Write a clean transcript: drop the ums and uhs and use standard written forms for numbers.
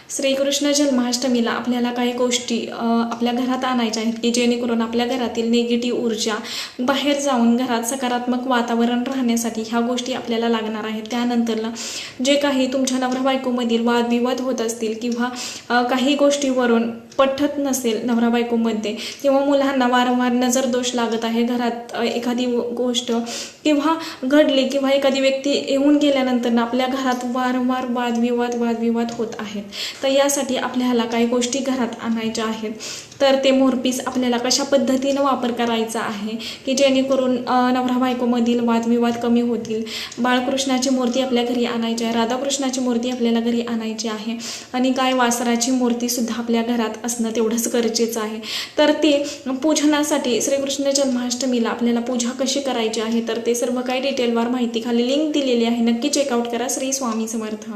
श्रीकृष्ण जन्माष्टमीला आपल्याला काही गोष्टी आपल्या घरात आणायच्या आहेत की जेणेकरून आपल्या घरातील निगेटिव्ह ऊर्जा बाहेर जाऊन घरात सकारात्मक वातावरण राहण्यासाठी ह्या गोष्टी आपल्याला लागणार आहेत। त्यानंतरला जे काही तुमच्या नवरा बायकोमधील वादविवाद होत असतील किंवा काही गोष्टीवरून पटत नसेल नवरा बायकोमध्ये किंवा मुलांना वारंवार नजर दोष लागत आहे, घरात एखादी गोष्ट किंवा घडली किंवा एखादी व्यक्ती येऊन गेल्यानंतर आपल्या घरात वारंवार वादविवाद होत आहेत, तर यासाठी आपल्याला काही गोष्टी घरात आणायच्या आहेत। तर ते मोरपीस आपल्याला कशा पद्धतीनं वापर करायचा आहे की जेणेकरून नवरा बायकोमधील वादविवाद कमी होतील। बाळकृष्णाची मूर्ती आपल्या घरी आणायची आहे, राधाकृष्णाची मूर्ती आपल्याला घरी आणायची आहे आणि गाय वासराची मूर्तीसुद्धा आपल्या घरात असणं तेवढंच गरजेचं आहे। तर ते पूजनासाठी श्रीकृष्ण जन्माष्टमीला आपल्याला पूजा कशी करायची आहे तर ते सर्व काही डिटेलवर माहिती खाली लिंक दिलेली आहे, नक्की चेकआउट करा। श्री स्वामी समर्थ।